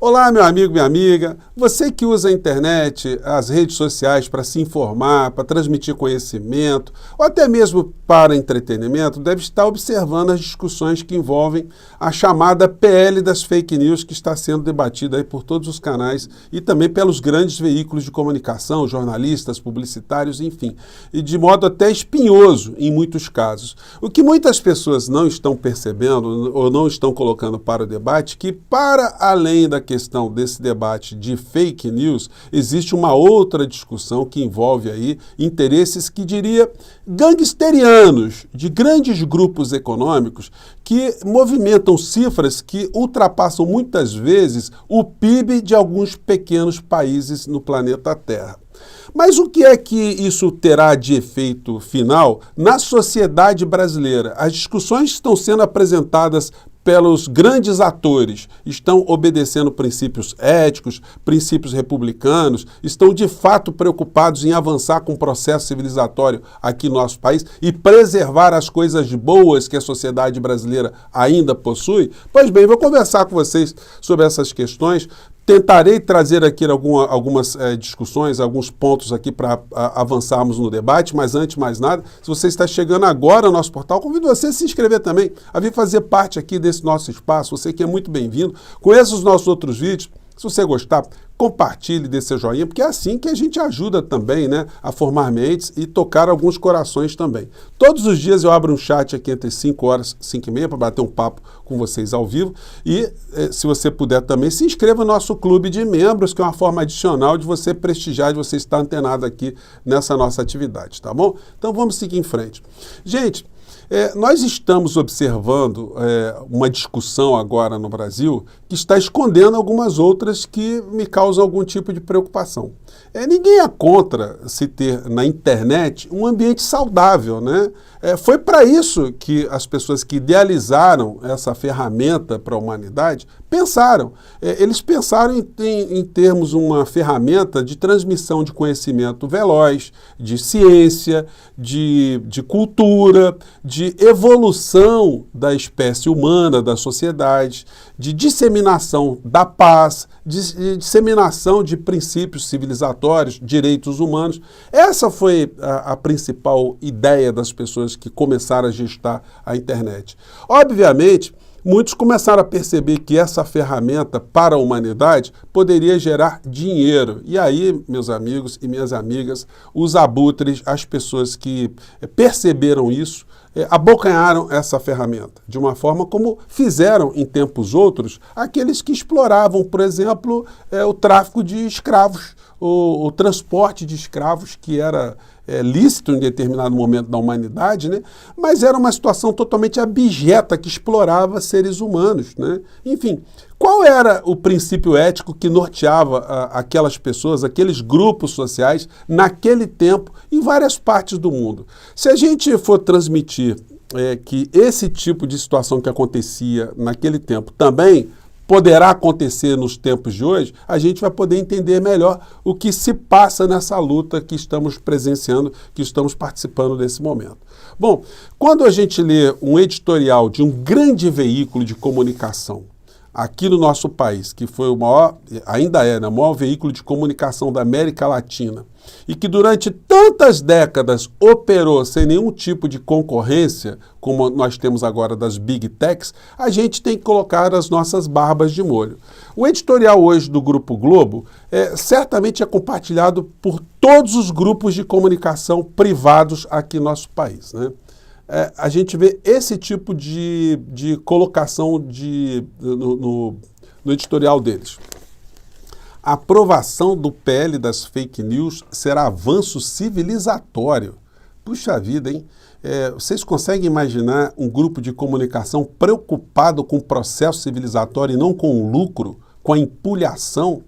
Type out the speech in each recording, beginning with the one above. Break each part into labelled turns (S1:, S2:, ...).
S1: Olá, meu amigo, minha amiga. Você que usa a internet, as redes sociais para se informar, para transmitir conhecimento, ou até mesmo para entretenimento, deve estar observando as discussões que envolvem a chamada PL das fake news, que está sendo debatida aí por todos os canais e também pelos grandes veículos de comunicação, jornalistas, publicitários, enfim, e de modo até espinhoso em muitos casos. O que muitas pessoas não estão percebendo ou não estão colocando para o debate, que para além da questão desse debate de fake news, existe uma outra discussão que envolve aí interesses que diria gangsterianos, de grandes grupos econômicos que movimentam cifras que ultrapassam muitas vezes o PIB de alguns pequenos países no planeta Terra. Mas o que é que isso terá de efeito final na sociedade brasileira? As discussões estão sendo apresentadas pelos grandes atores, estão obedecendo princípios éticos, princípios republicanos, estão de fato preocupados em avançar com o processo civilizatório aqui no nosso país e preservar as coisas boas que a sociedade brasileira ainda possui? Pois bem, vou conversar com vocês sobre essas questões. Tentarei trazer aqui algumas discussões, alguns pontos aqui para avançarmos no debate, mas antes de mais nada, se você está chegando agora ao nosso portal, convido você a se inscrever também, a vir fazer parte aqui desse nosso espaço. Você que é muito bem-vindo, conheça os nossos outros vídeos. Se você gostar, compartilhe, dê seu joinha, porque é assim que a gente ajuda também, né, a formar mentes e tocar alguns corações também. Todos os dias eu abro um chat aqui entre 5 horas e 5 e meia para bater um papo com vocês ao vivo e, se você puder também, se inscreva no nosso clube de membros, que é uma forma adicional de você prestigiar, de você estar antenado aqui nessa nossa atividade, tá bom? Então vamos seguir em frente. Gente, nós estamos observando uma discussão agora no Brasil que está escondendo algumas outras que me causam algum tipo de preocupação. Ninguém é contra se ter na internet um ambiente saudável, né? Foi para isso que as pessoas que idealizaram essa ferramenta para a humanidade pensaram. Eles pensaram em termos uma ferramenta de transmissão de conhecimento veloz, de ciência, de cultura, de evolução da espécie humana, da sociedade, de disseminação da paz, de disseminação de princípios civilizatórios, direitos humanos. Essa foi a principal ideia das pessoas que começaram a gestar a internet. Obviamente, muitos começaram a perceber que essa ferramenta para a humanidade poderia gerar dinheiro. E aí, meus amigos e minhas amigas, os abutres, as pessoas que perceberam isso, abocanharam essa ferramenta, de uma forma como fizeram em tempos outros aqueles que exploravam, por exemplo, o tráfico de escravos, o transporte de escravos, que era lícito em determinado momento da humanidade, né? Mas era uma situação totalmente abjeta que explorava seres humanos, né? Enfim, qual era o princípio ético que norteava aquelas pessoas, aqueles grupos sociais, naquele tempo, em várias partes do mundo? Se a gente for transmitir que esse tipo de situação que acontecia naquele tempo também poderá acontecer nos tempos de hoje, a gente vai poder entender melhor o que se passa nessa luta que estamos presenciando, que estamos participando desse momento. Bom, quando a gente lê um editorial de um grande veículo de comunicação aqui no nosso país, que foi o maior, ainda é, né, o maior veículo de comunicação da América Latina, e que durante tantas décadas operou sem nenhum tipo de concorrência, como nós temos agora das Big Techs, a gente tem que colocar as nossas barbas de molho. O editorial hoje do Grupo Globo certamente é compartilhado por todos os grupos de comunicação privados aqui no nosso país, né? A gente vê esse tipo de colocação no editorial deles. A aprovação do PL das fake news será avanço civilizatório. Puxa vida, hein? Vocês conseguem imaginar um grupo de comunicação preocupado com o processo civilizatório e não com o lucro, com a empulhação,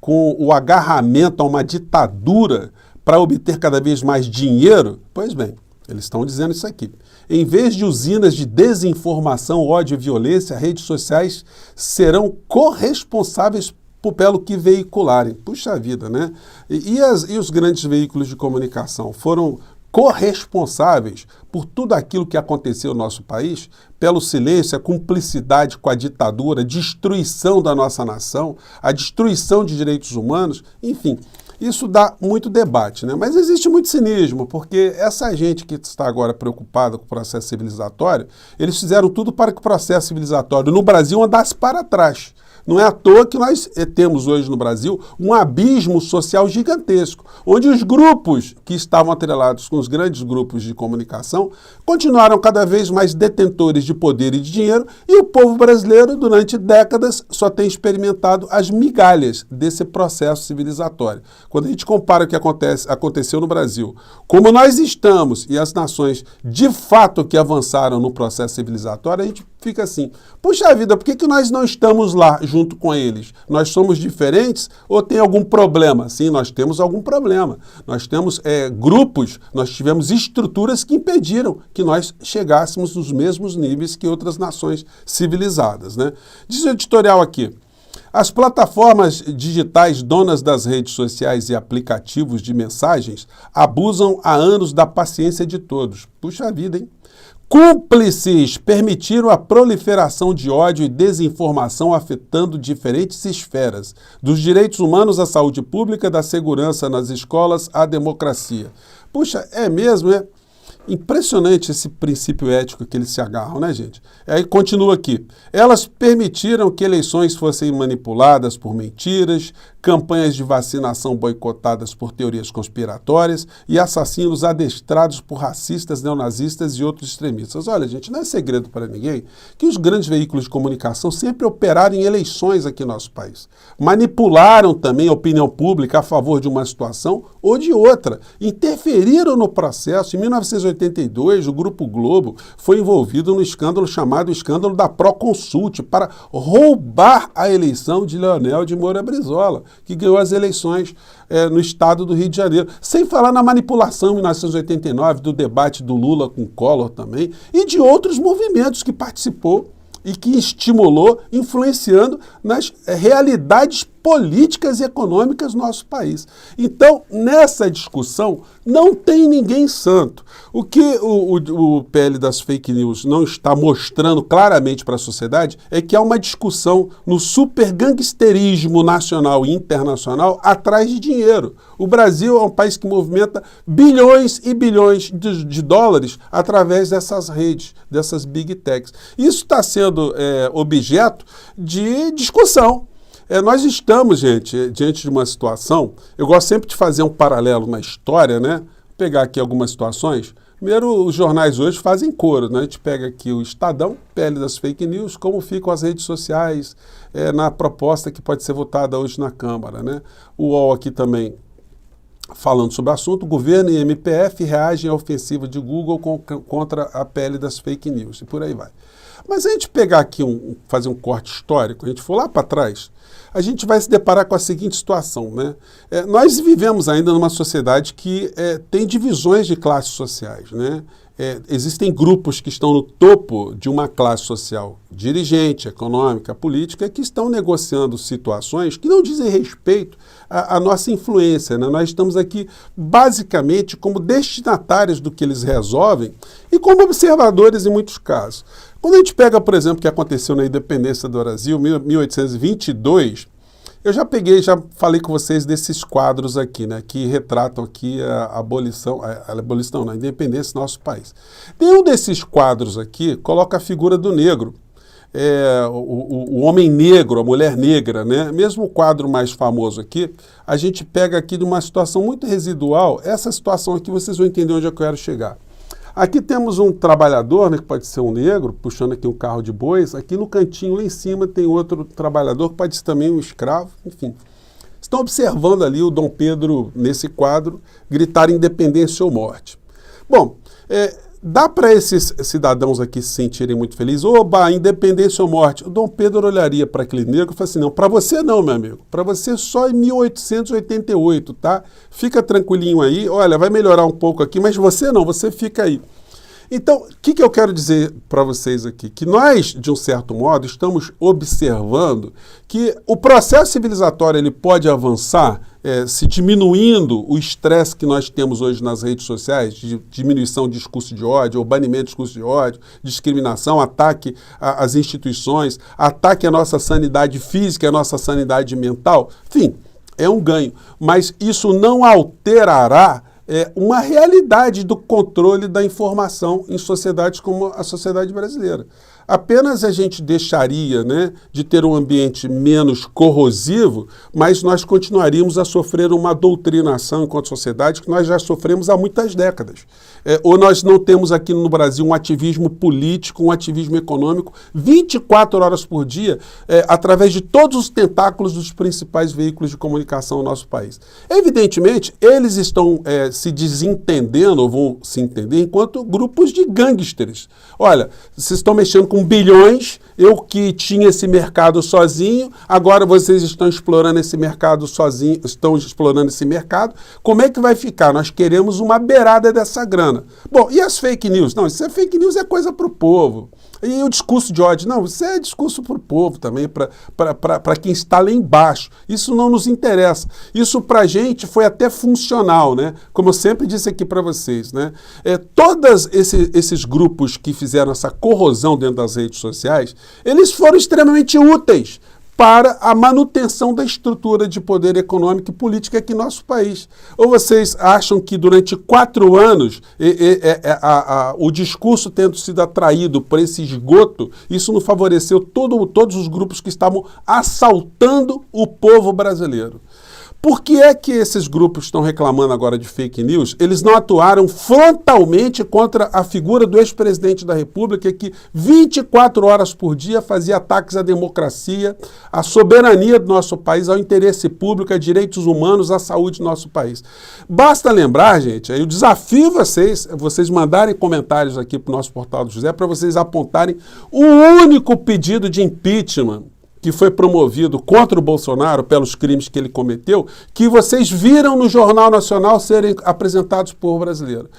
S1: com o agarramento a uma ditadura para obter cada vez mais dinheiro? Pois bem, eles estão dizendo isso aqui. Em vez de usinas de desinformação, ódio e violência, redes sociais serão corresponsáveis pelo que veicularem. Puxa vida, né? E os grandes veículos de comunicação foram corresponsáveis por tudo aquilo que aconteceu no nosso país, pelo silêncio, a cumplicidade com a ditadura, a destruição da nossa nação, a destruição de direitos humanos, enfim. Isso dá muito debate, né? Mas existe muito cinismo, porque essa gente que está agora preocupada com o processo civilizatório, eles fizeram tudo para que o processo civilizatório no Brasil andasse para trás. Não é à toa que nós temos hoje no Brasil um abismo social gigantesco, onde os grupos que estavam atrelados com os grandes grupos de comunicação continuaram cada vez mais detentores de poder e de dinheiro, e o povo brasileiro, durante décadas, só tem experimentado as migalhas desse processo civilizatório. Quando a gente compara o que aconteceu no Brasil, como nós estamos e as nações de fato que avançaram no processo civilizatório, a gente fica assim, puxa vida, por que nós não estamos lá junto com eles? Nós somos diferentes ou tem algum problema? Sim, nós temos algum problema. Nós temos grupos, nós tivemos estruturas que impediram que nós chegássemos nos mesmos níveis que outras nações civilizadas, né? Diz o editorial aqui. As plataformas digitais donas das redes sociais e aplicativos de mensagens abusam há anos da paciência de todos. Puxa vida, hein? Cúmplices permitiram a proliferação de ódio e desinformação afetando diferentes esferas, dos direitos humanos à saúde pública, da segurança nas escolas à democracia. Puxa, é mesmo, é? Impressionante esse princípio ético que eles se agarram, né, gente? Aí continua aqui. Elas permitiram que eleições fossem manipuladas por mentiras, campanhas de vacinação boicotadas por teorias conspiratórias e assassinos adestrados por racistas, neonazistas e outros extremistas. Olha, gente, não é segredo para ninguém que os grandes veículos de comunicação sempre operaram em eleições aqui no nosso país. Manipularam também a opinião pública a favor de uma situação ou de outra. Interferiram no processo. Em 1982, o Grupo Globo foi envolvido no escândalo chamado escândalo da Proconsult para roubar a eleição de Leonel de Moura Brizola, que ganhou as eleições no estado do Rio de Janeiro. Sem falar na manipulação em 1989, do debate do Lula com Collor também, e de outros movimentos que participou e que estimulou, influenciando nas realidades políticas e econômicas do nosso país. Então, nessa discussão, não tem ninguém santo. O que o PL das fake news não está mostrando claramente para a sociedade é que há uma discussão no supergangsterismo nacional e internacional atrás de dinheiro. O Brasil é um país que movimenta bilhões e bilhões de dólares através dessas redes, dessas big techs. Isso está sendo objeto de discussão. Nós estamos, gente, diante de uma situação, eu gosto sempre de fazer um paralelo na história, né? Vou pegar aqui algumas situações. Primeiro, os jornais hoje fazem coro, né? A gente pega aqui o Estadão, PL das fake news, como ficam as redes sociais na proposta que pode ser votada hoje na Câmara, né? O UOL aqui também falando sobre o assunto, governo e MPF reagem à ofensiva de Google contra a PL das fake news, e por aí vai. Mas se a gente pegar aqui, fazer um corte histórico, a gente for lá para trás, a gente vai se deparar com a seguinte situação, né? Nós vivemos ainda numa sociedade que tem divisões de classes sociais, né? Existem grupos que estão no topo de uma classe social, dirigente, econômica, política, que estão negociando situações que não dizem respeito à nossa influência, né? Nós estamos aqui basicamente como destinatários do que eles resolvem e como observadores em muitos casos. Quando a gente pega, por exemplo, o que aconteceu na independência do Brasil, 1822, eu já falei com vocês desses quadros aqui, né, que retratam aqui a abolição, a independência do nosso país. Nenhum desses quadros aqui coloca a figura do negro, o homem negro, a mulher negra, né? Mesmo o quadro mais famoso aqui, a gente pega aqui de uma situação muito residual. Essa situação aqui vocês vão entender onde eu quero chegar. Aqui temos um trabalhador, né, que pode ser um negro, puxando aqui um carro de bois. Aqui no cantinho, lá em cima, tem outro trabalhador, que pode ser também um escravo, enfim. Estão observando ali o Dom Pedro, nesse quadro, gritar independência ou morte. Bom, dá para esses cidadãos aqui se sentirem muito felizes. Oba, independência ou morte. O Dom Pedro olharia para aquele negro e falaria assim, não, para você não, meu amigo. Para você só em 1888, tá? Fica tranquilinho aí. Olha, vai melhorar um pouco aqui, mas você não, você fica aí. Então, o que eu quero dizer para vocês aqui? Que nós, de um certo modo, estamos observando que o processo civilizatório ele pode avançar se diminuindo o estresse que nós temos hoje nas redes sociais, de diminuição de discurso de ódio, ou banimento de discurso de ódio, discriminação, ataque às instituições, ataque à nossa sanidade física, à nossa sanidade mental, enfim, é um ganho. Mas isso não alterará uma realidade do controle da informação em sociedades como a sociedade brasileira. Apenas a gente deixaria, né, de ter um ambiente menos corrosivo, mas nós continuaríamos a sofrer uma doutrinação enquanto sociedade que nós já sofremos há muitas décadas. Ou nós não temos aqui no Brasil um ativismo político, um ativismo econômico, 24 horas por dia, através de todos os tentáculos dos principais veículos de comunicação no nosso país. Evidentemente, eles estão se desentendendo, ou vão se entender, enquanto grupos de gangsters. Olha, vocês estão mexendo com bilhões, eu que tinha esse mercado sozinho, agora vocês estão explorando esse mercado sozinho, estão explorando esse mercado, como é que vai ficar? Nós queremos uma beirada dessa grana. Bom, e as fake news? Não, isso é fake news, é coisa para o povo. E o discurso de ódio? Não, isso é discurso para o povo também, para quem está lá embaixo. Isso não nos interessa. Isso para a gente foi até funcional, né? Como eu sempre disse aqui para vocês, né? Todos esses grupos que fizeram essa corrosão dentro das redes sociais, eles foram extremamente úteis para a manutenção da estrutura de poder econômico e político aqui no nosso país. Ou vocês acham que durante 4 anos o discurso tendo sido atraído por esse esgoto, isso não favoreceu todos os grupos que estavam assaltando o povo brasileiro? Por que é que esses grupos estão reclamando agora de fake news? Eles não atuaram frontalmente contra a figura do ex-presidente da República que 24 horas por dia fazia ataques à democracia, à soberania do nosso país, ao interesse público, a direitos humanos, à saúde do nosso país. Basta lembrar, gente, eu desafio vocês mandarem comentários aqui para o nosso Portal do José para vocês apontarem o único pedido de impeachment que foi promovido contra o Bolsonaro pelos crimes que ele cometeu, que vocês viram no Jornal Nacional serem apresentados por brasileiro.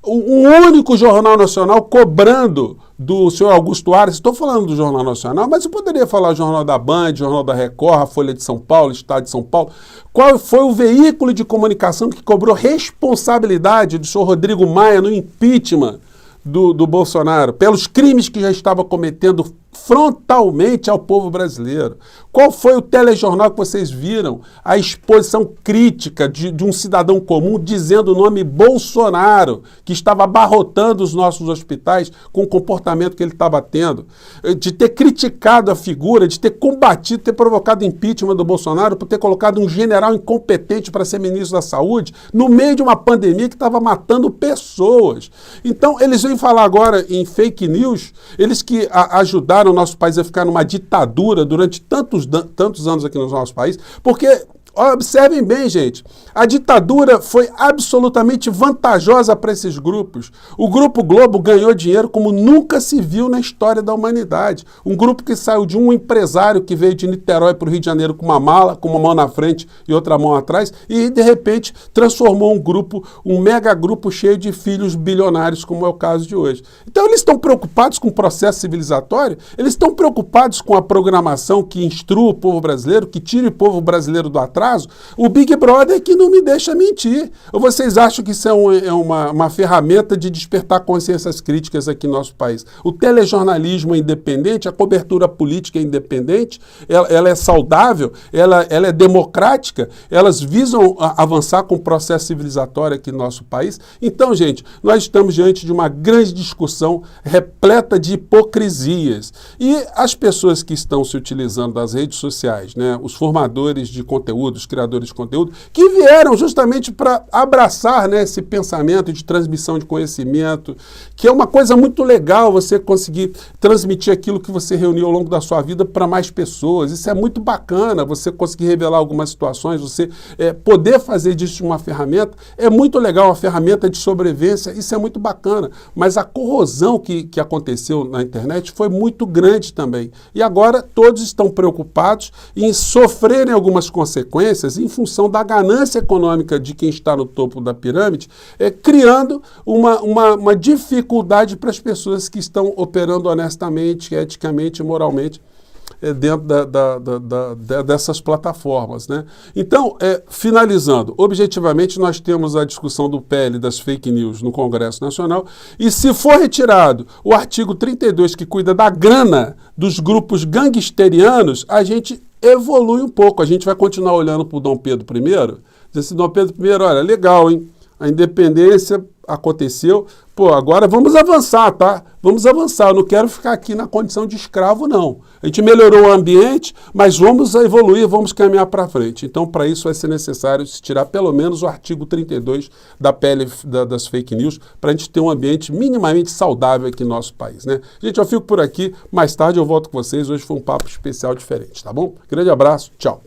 S1: Um único Jornal Nacional cobrando do senhor Augusto Aras, estou falando do Jornal Nacional, mas eu poderia falar do Jornal da Band, Jornal da Record, a Folha de São Paulo, Estado de São Paulo. Qual foi o veículo de comunicação que cobrou responsabilidade do senhor Rodrigo Maia no impeachment do Bolsonaro, pelos crimes que já estava cometendo frontalmente ao povo brasileiro? Qual foi o telejornal que vocês viram? A exposição crítica de um cidadão comum dizendo o nome Bolsonaro, que estava abarrotando os nossos hospitais com o comportamento que ele estava tendo, de ter criticado a figura, de ter combatido, ter provocado impeachment do Bolsonaro por ter colocado um general incompetente para ser ministro da Saúde no meio de uma pandemia que estava matando pessoas. Então, eles vêm falar agora em fake news, eles que ajudaram o nosso país a ficar numa ditadura durante tantos anos aqui no nosso país, porque, observem bem, gente, a ditadura foi absolutamente vantajosa para esses grupos. O Grupo Globo ganhou dinheiro como nunca se viu na história da humanidade. Um grupo que saiu de um empresário que veio de Niterói para o Rio de Janeiro com uma mala, com uma mão na frente e outra mão atrás, e de repente transformou um mega grupo cheio de filhos bilionários, como é o caso de hoje. Então eles estão preocupados com o processo civilizatório, eles estão preocupados com a programação que instrua o povo brasileiro, que tire o povo brasileiro do atraso. O Big Brother é que não me deixa mentir. Ou vocês acham que isso é uma ferramenta de despertar consciências críticas aqui no nosso país? O telejornalismo é independente, a cobertura política é independente, ela é saudável, ela é democrática, elas visam avançar com o processo civilizatório aqui no nosso país. Então, gente, nós estamos diante de uma grande discussão repleta de hipocrisias. E as pessoas que estão se utilizando das redes sociais, né, os formadores de conteúdo, os criadores de conteúdo, que vieram justamente para abraçar, né, esse pensamento de transmissão de conhecimento, que é uma coisa muito legal você conseguir transmitir aquilo que você reuniu ao longo da sua vida para mais pessoas. Isso é muito bacana, você conseguir revelar algumas situações, você poder fazer disso uma ferramenta, é muito legal, uma ferramenta de sobrevivência, isso é muito bacana. Mas a corrosão que aconteceu na internet foi muito grande também. E agora todos estão preocupados em sofrerem algumas consequências em função da ganância econômica de quem está no topo da pirâmide, criando uma dificuldade para as pessoas que estão operando honestamente, eticamente e moralmente dentro dessas plataformas, né? Então, finalizando, objetivamente nós temos a discussão do PL das fake news no Congresso Nacional e se for retirado o artigo 32 que cuida da grana dos grupos gangsterianos, a gente evolui um pouco, a gente vai continuar olhando para o Dom Pedro I, dizer assim, Dom Pedro I, olha, legal, hein? A independência aconteceu, pô, agora vamos avançar, tá? Vamos avançar, eu não quero ficar aqui na condição de escravo, não. A gente melhorou o ambiente, mas vamos evoluir, vamos caminhar para frente. Então, para isso vai ser necessário se tirar pelo menos o artigo 32 da PL das fake news, para a gente ter um ambiente minimamente saudável aqui no nosso país, né? Gente, eu fico por aqui, mais tarde eu volto com vocês, hoje foi um papo especial diferente, tá bom? Grande abraço, tchau.